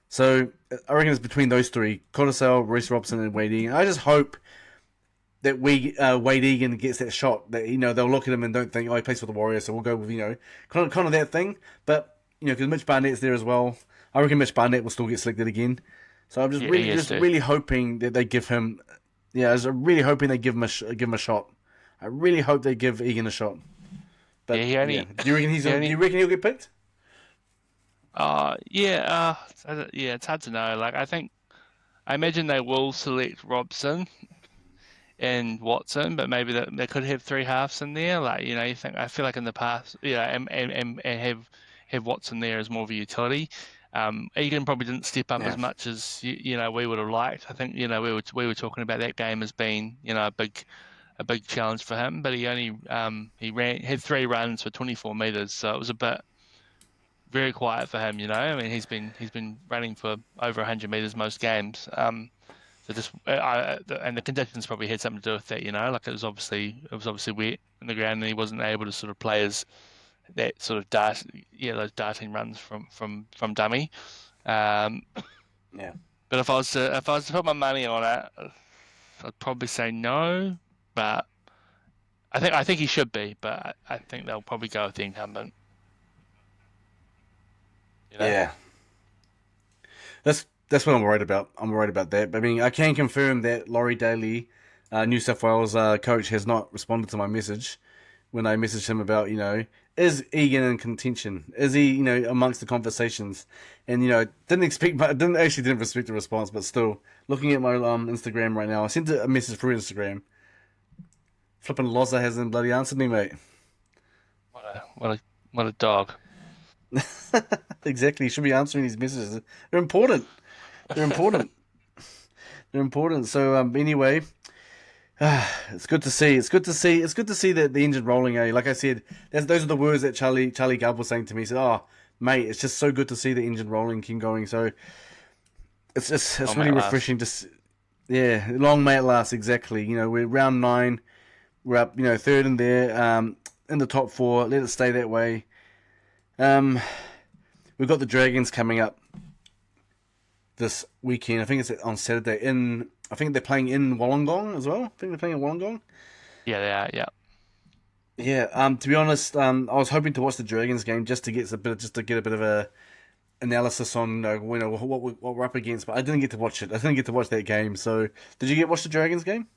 So I reckon it's between those three: Coruscant, Reece Robson, and Wade Egan. I just hope that Wade Egan gets that shot. That they'll look at him and don't think, oh, he plays for the Warriors, so we'll go with kind of that thing. But because Mitch Barnett's there as well, I reckon Mitch Barnett will still get selected again. So I'm just really hoping that they give him. Yeah, I was really hoping they give him a shot. I really hope they give Egan a shot. But Yeah, he only. do you reckon do you reckon he'll get picked? Yeah, it's hard to know. Like, I imagine they will select Robson and Watson, but maybe they could have three halves in there. Like, I feel like in the past, and have Watson there as more of a utility. Egan probably didn't step up Yeah. as much as we would have liked. I think we were talking about that game as being a big challenge for him, but he only had 3 runs for 24 meters, so it was a bit very quiet for him. I mean, he's been running for over 100 meters most games. So and the conditions probably had something to do with that. Like it was obviously wet in the ground, and he wasn't able to sort of play as that sort of those darting runs from dummy. Um, Yeah. but if I was to put my money on it, I'd probably say no. But I think he should be. But I think they'll probably go with the incumbent. Yeah. That's what I'm worried about. I'm worried about that. But I mean, I can confirm that Laurie Daly, New South Wales coach, has not responded to my message when I messaged him about, is Egan in contention? Is he, amongst the conversations? And didn't expect, but didn't respect the response. But still, looking at my Instagram right now, I sent a message through Instagram. Flipping Loza hasn't bloody answered me, mate. What a dog. Exactly, he should be answering these messages. They're important. They're important. They're important. So anyway, it's good to see. It's good to see. It's good to see that the engine rolling. Like I said, those are the words that Charlie Gubb was saying to me. He said, "Oh, mate, it's just so good to see the engine rolling, keep going." So it's really refreshing to see. Yeah, long may it last. Exactly. We're round 9. We're up. Third in there. In the top 4. Let it stay that way. We've got the Dragons coming up this weekend. I think it's on Saturday. I think they're playing in Wollongong as well. I think they're playing in Wollongong. Yeah, they are. Yeah. Yeah. To be honest, I was hoping to watch the Dragons game just to get a bit of a analysis on what we're up against, but I didn't get to watch it. I didn't get to watch that game. So, did you watch the Dragons game?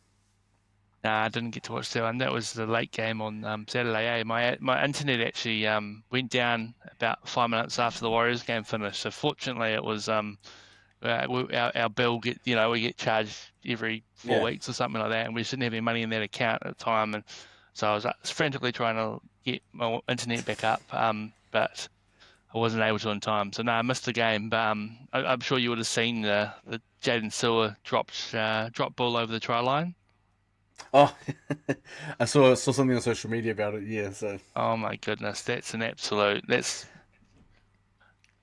Nah, I didn't get to watch that one. That was the late game on Saturday. My internet actually went down about 5 minutes after the Warriors game finished. So fortunately, it was our bill we get charged every 4 weeks or something like that, and we just didn't have any money in that account at the time, and so I was frantically trying to get my internet back up, but I wasn't able to in time. So no, I missed the game. But I'm sure you would have seen the Jaden Sewer drop ball over the try line. Oh, I saw something on social media about it. Yeah, so. Oh my goodness, that's the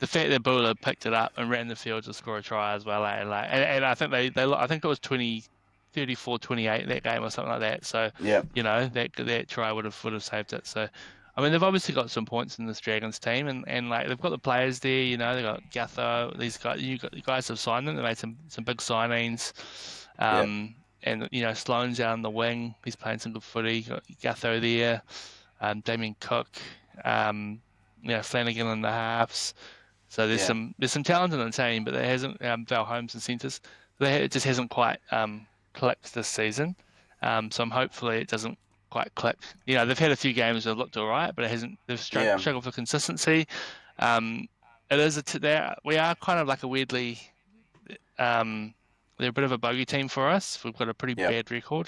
fact that Bula picked it up and ran the field to score a try as well. And I think I think it was 34-28 that game or something like that. So Yeah. that try would have saved it. So I mean, they've obviously got some points in this Dragons team, and like they've got the players there. You know, they got Gatho. These guys, the guys have signed them. They made some big signings. Yeah, And Sloan's out on the wing. He's playing some good footy. Got Gatho there. Damien Cook. Um, Flanagan in the halves. So yeah, there's some talent in the team, but there hasn't Val Holmes and centres. It just hasn't quite clicked this season. So I'm hopefully it doesn't quite click. They've had a few games that have looked all right, but it hasn't. They've yeah, struggled for consistency. Um, it is we are kind of like a weirdly um, they're a bit of a bogey team for us. We've got a pretty yeah, bad record.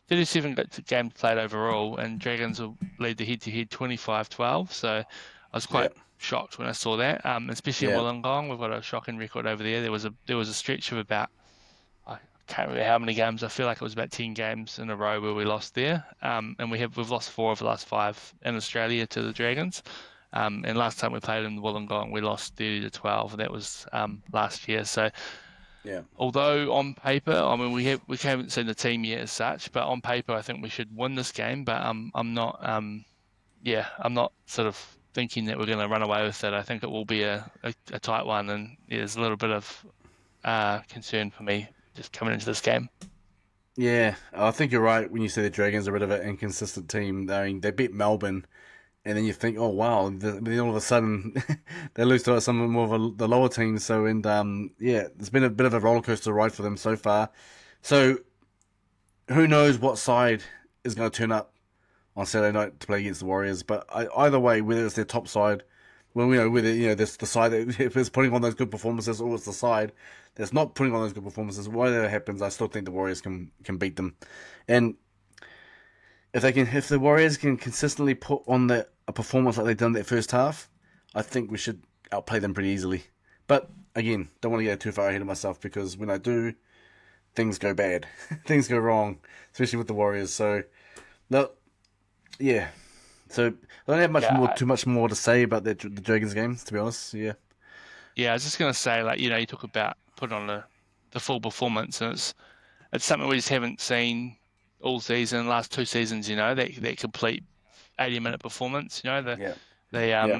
37 games played overall, and Dragons will lead the head-to-head 25-12. So I was yeah, quite shocked when I saw that, especially in yeah, Wollongong. We've got a shocking record over there. There was a stretch of about, I can't remember how many games. I feel like it was about 10 games in a row where we lost there. And we've lost 4 of the last 5 in Australia to the Dragons. And last time we played in Wollongong, we lost 30-12, and that was last year. So yeah. although on paper, I mean, we haven't seen the team yet as such, but on paper, I think we should win this game. But I'm not, I'm not sort of thinking that we're going to run away with it. I think it will be a tight one, and there's a little bit of concern for me just coming into this game. Yeah, I think you're right when you say the Dragons are a bit of an inconsistent team. I mean, they beat Melbourne, and then you think, oh wow, then all of a sudden they lose to some more of the lower teams. So, and yeah, it's been a bit of a roller coaster ride for them so far. So, who knows what side is going to turn up on Saturday night to play against the Warriors? But either way, whether it's their top side, well, whether this the side that if it's putting on those good performances, or it's the side that's not putting on those good performances, whatever happens, I still think the Warriors can beat them. And if the Warriors can consistently put on a performance like they've done that first half, I think we should outplay them pretty easily. But again, don't want to get too far ahead of myself because when I do, things go bad, things go wrong, especially with the Warriors. So, no, yeah. So I don't have Yeah, too much more to say about the Dragons games, to be honest. Yeah, yeah. I was just going to say, like, you talk about putting on the full performance, and it's something we just haven't seen all season. Last 2 seasons, that complete 80-minute performance. yeah, The yeah,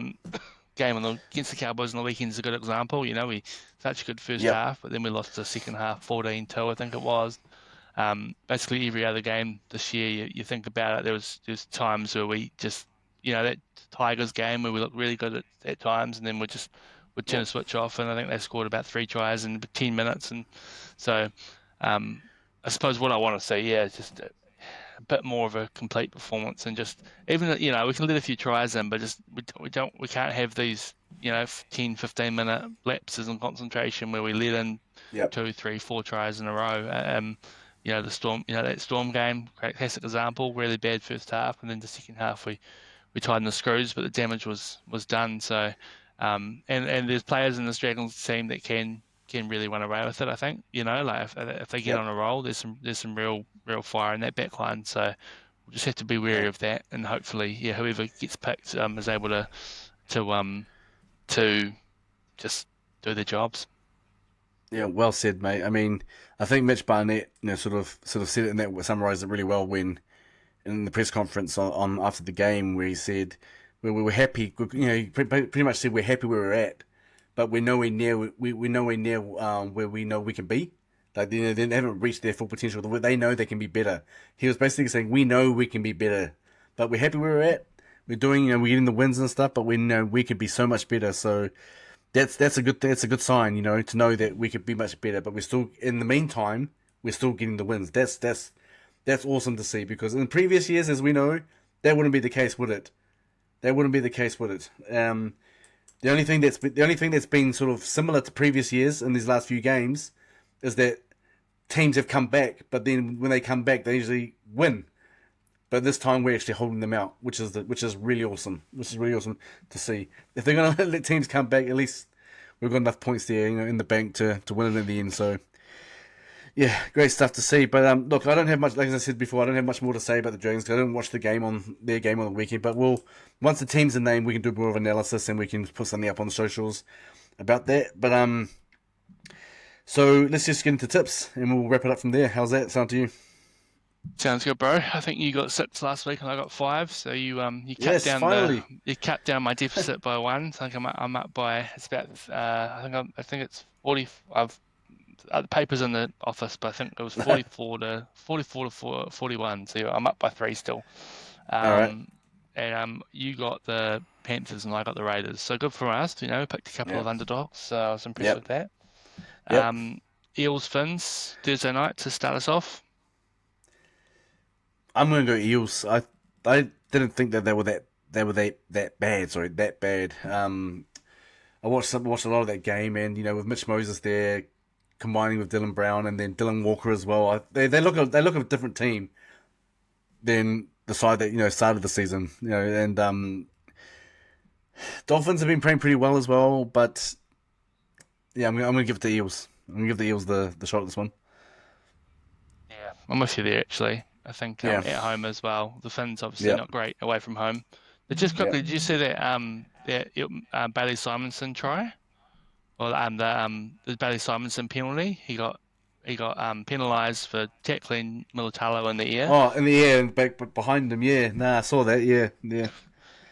game against the Cowboys on the weekend is a good example. We such a good first yep, half, but then we lost the second half 14-2, I think it was. Basically every other game this year, you think about it, there's times where we just, that Tigers game where we looked really good at times, and then would turn a yep, switch off, and I think they scored about 3 tries in 10 minutes, and so um, I suppose what I want to see, yeah, is just a bit more of a complete performance, and just even we can let a few tries in, but just we can't have these 10 15 minute lapses in concentration where we let in yep, 2 3 4 tries in a row. The Storm, that Storm game, great classic example, really bad first half, and then the second half we tightened the screws, but the damage was done. So, and there's players in this Dragons team that can really run away with it. I think like if they get yep, on a roll, there's some real fire in that back line. So we'll just have to be wary yeah. of that, and hopefully, yeah, whoever gets picked is able to to just do their jobs. Yeah, well said, mate. I mean, I think Mitch Barnett, sort of said it in that summarised it really well when in the press conference on after the game where he said we were happy. He pretty much said we're happy where we're at, but we're nowhere near we're nowhere near where we know we can be. Like they haven't reached their full potential. They know they can be better. He was basically saying we know we can be better, but we're happy where we're at. We're doing we're getting the wins and stuff, but we know we could be so much better. So that's a good sign, to know that we could be much better. But we're still in the meantime we're still getting the wins. That's awesome to see because in previous years, as we know, that wouldn't be the case, would it? That wouldn't be the case, would it? The only thing that's been sort of similar to previous years in these last few games is that teams have come back, but then when they come back, they usually win. But this time we're actually holding them out, which is really awesome. Which is really awesome to see. If they're gonna let teams come back, at least we've got enough points there, in the bank to win it in the end. So yeah, great stuff to see. But look, I don't have much. Like I said before, I don't have much more to say about the Dragons because I didn't watch their game on the weekend. But once the teams are named, we can do more of analysis and we can put something up on the socials about that. But so let's just get into tips and we'll wrap it up from there. How's that sound to you? Sounds good, bro. I think you got 6 last week and I got 5. So you cut Yes, down finally. my deficit by 1. So I think I'm up by it's about I think it's 40. I've the papers in the office, but I think it was 44 to 41. So I'm up by 3 still. All right. Um, and you got the Panthers and I got the Raiders. So good for us. We picked a couple of Yep. underdogs. So I was impressed with Yep. that. Yep. Um, Eels Fins Thursday night to start us off. I'm gonna go Eels. I didn't think that they were that bad. Sorry, that bad. I watched a lot of that game, and with Mitch Moses there combining with Dylan Brown and then Dylan Walker as well, they look a different team than the side that started the season. And Dolphins have been playing pretty well as well, but yeah, I'm gonna give it to Eels. I'm gonna give the Eels the shot at this one. Yeah, I'm with you there actually. I think Yeah. at home as well. The Finns obviously Yep. not great away from home. But just quickly, Yep. did you see that Bailey Simonson try? Or the Bailey Simonson penalty? He got penalised for tackling Militalo in the ear. Oh, in the air and back behind him. Yeah. Nah, I saw that. Yeah. Yeah.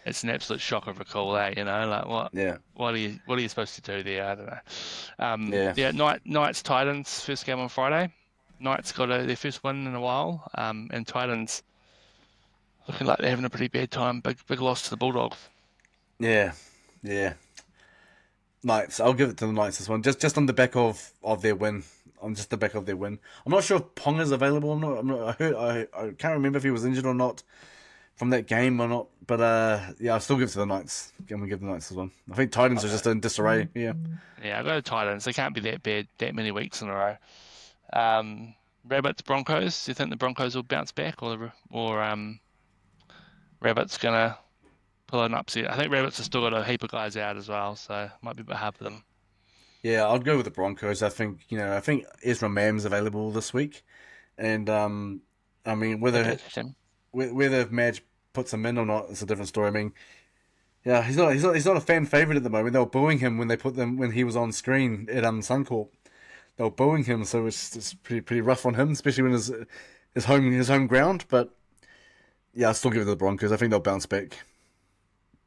It's an absolute shock of a call, like what Yeah. what are you supposed to do there? I don't know. Yeah. Yeah, Knights Titans first game on Friday. Knights got their first win in a while. And Titans looking like they're having a pretty bad time. Big loss to the Bulldogs. Yeah. Yeah. Knights. I'll give it to the Knights this one. Just on the back of their win. On just the back of their win. I'm not sure if Ponga's available. I'm not. I can't remember if he was injured or not from that game or not. But yeah, I'll still give it to the Knights. I'm gonna give the Knights this one. I think Titans are just in disarray. Yeah. Yeah, I go to Titans. They can't be that bad that many weeks in a row. Um, Rabbits Broncos. Do you think the Broncos will bounce back, or Rabbits gonna pull an upset? I think Rabbits have still got a heap of guys out as well, so it might be a bit hard for them. Yeah, I'd go with the Broncos. I think Ezra Mam's available this week, and I mean That'd be whether interesting. whether Madge puts him in or not is a different story. I mean, yeah, he's not a fan favorite at the moment. They were booing him when he was on screen at Suncorp. They were booing him, so it's pretty rough on him, especially when his home ground. But yeah, I still give it to the Broncos. I think they'll bounce back.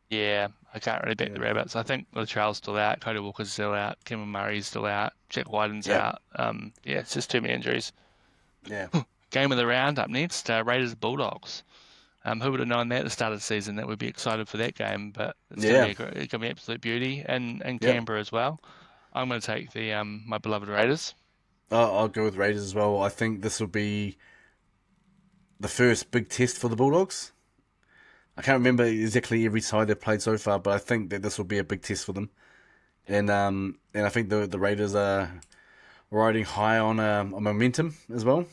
Yeah, I can't really back Yeah, the Rabbits. I think Latrell's still out, Cody Walker's still out, Cameron Murray's still out, Jack Wyden's yeah, out. Yeah, it's just too many injuries. yeah, Game of the round up next, Raiders Bulldogs. Who would have known that at the start of the season that we'd be excited for that game? But it's going to yeah. be it's going to be absolute beauty, and Yep. Canberra as well. I'm going to take the my beloved Raiders. I'll go with Raiders as well. I think this will be the first big test for the Bulldogs. I can't remember exactly every side they've played so far, but I think that this will be a big test for them. And I think the Raiders are riding high on momentum as well,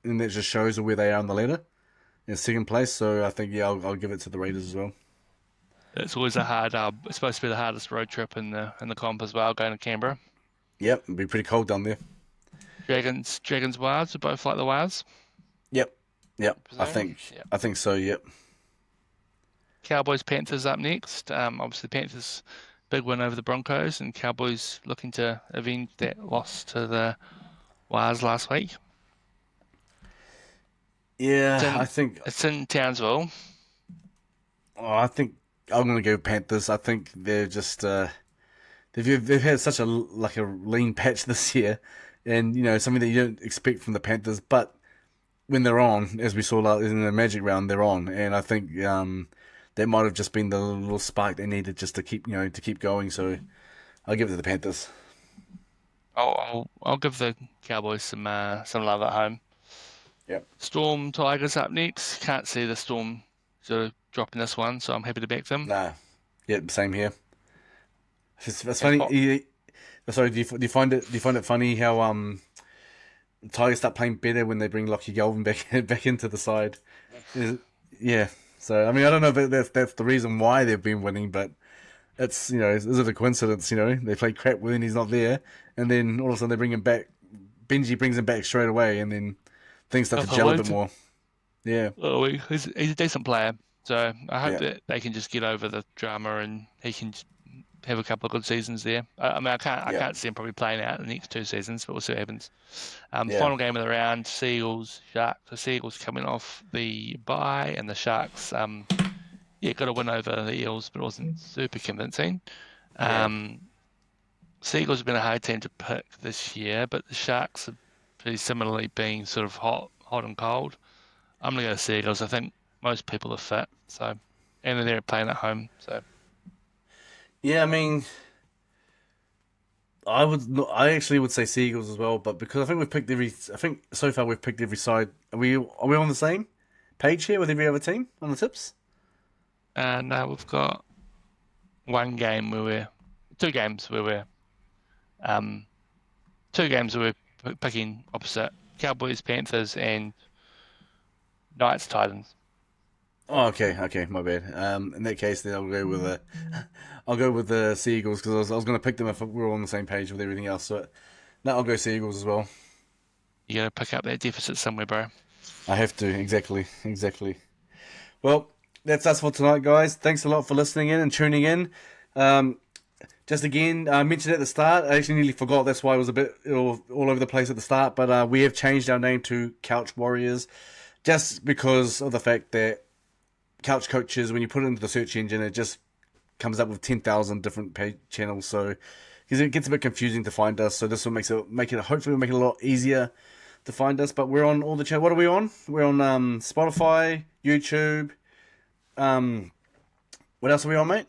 and that just shows where they are on the ladder in second place. So I think I'll give it to the Raiders as well. It's always a hard. It's supposed to be the hardest road trip in the comp as well, going to Canberra. Yep, it'll be pretty cold down there. Dragons, Wilds are both like the Wilds, Yep, yep. I presume. think Yeah. I think so. Yep. Cowboys Panthers up next. Obviously the Panthers big win over the Broncos, and Cowboys looking to avenge that loss to the Wires last week. It's Yeah, I in think. it's in Townsville. I think I'm gonna go Panthers. I think they're just they've had such a lean patch this year, and something that you don't expect from the Panthers. But when they're on, as we saw in the Magic round, they're on, and I think that might have just been the little spark they needed just to keep going. So I'll give it to the Panthers. I'll give the Cowboys some love at home. Yep. Storm Tigers up next. Can't see the Storm sort of dropping this one, so I'm happy to back them. Nah. Yep. Same here. It's And funny. Pop, Sorry. Do you find it funny how the Tigers start playing better when they bring Lockie Galvin back into the side? Is- Yeah. So I mean, I don't know if that's the reason why they've been winning, but is it a coincidence? They play crap when he's not there, and then all of a sudden they bring him back. Benji brings him back straight away, and then things start to Couple gel of a bit wins. more. Yeah. Oh, he's a decent player, so I hope Yeah. that they can just get over the drama and he can have a couple of good seasons there. I mean, I can't see him probably playing out in the next 2 seasons, but we'll see what happens. Yeah. Final game of the round: Seagulls, Sharks. The Seagulls coming off the bye, and the Sharks, got a win over the Eels, but it wasn't super convincing. Yeah. Seagulls have been a hard team to pick this year, but the Sharks have pretty similarly been sort of hot and cold. I'm gonna go Seagulls. I think most people are fit, so and they're playing at home, so. Yeah, I mean, I actually would say Seagulls as well, but because I think so far we've picked every side. Are we on the same page here with every other team on the tips? And now we've got two games where we're um, picking opposite: Cowboys, Panthers, and Knights, Titans. Oh, okay, my bad. In that case, then I'll go with the Seagulls because I was going to pick them if we were on the same page with everything else. So, no, I'll go Seagulls as well. You got to pick up that deficit somewhere, bro. I have to, exactly. Well, that's us for tonight, guys. Thanks a lot for listening in and tuning in. Just again, I mentioned at the start, I actually nearly forgot. That's why I was a bit all over the place at the start. But we have changed our name to Couch Warriors, just because of the fact that Couch Coaches, when you put it into the search engine, it just comes up with 10,000 different page channels. So because it gets a bit confusing to find us. So this will make it hopefully make it a lot easier to find us. But we're on all the channels. What are we on? We're on Spotify, YouTube. What else are we on, mate?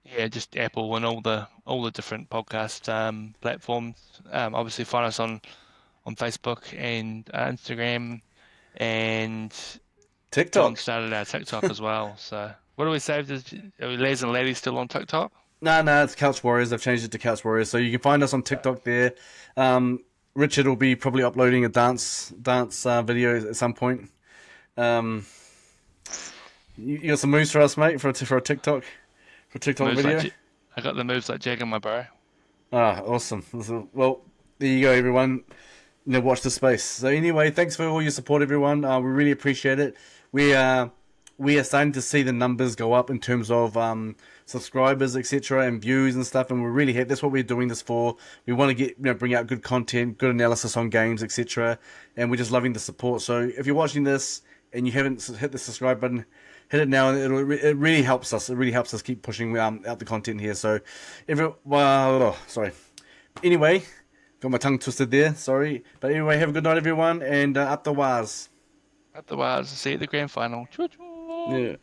Yeah, just Apple and all the different podcast platforms. Obviously, find us on Facebook and Instagram, and John TikTok. started our TikTok as well. So, what do we save? Are Les and Laddie still on TikTok? No, it's Couch Warriors. I've changed it to Couch Warriors. So you can find us on TikTok there. Richard will be probably uploading a dance video at some point. You got some moves for us, mate, for a TikTok Moves video? I got the moves like Jagger, my bro. Ah, awesome. Well, there you go, everyone. Watch the space. So anyway, thanks for all your support, everyone. We really appreciate it. We are starting to see the numbers go up in terms of subscribers, etc., and views and stuff, and we're really happy. That's what we're doing this for. We want to bring out good content, good analysis on games, etc., and we're just loving the support. So if you're watching this and you haven't hit the subscribe button, hit it now, and it really helps us. It really helps us keep pushing out the content here. So, sorry. Anyway, got my tongue twisted there. Sorry, but anyway, have a good night, everyone, and up the waz. Otherwise, see you at the grand final. Choo-choo. Yeah.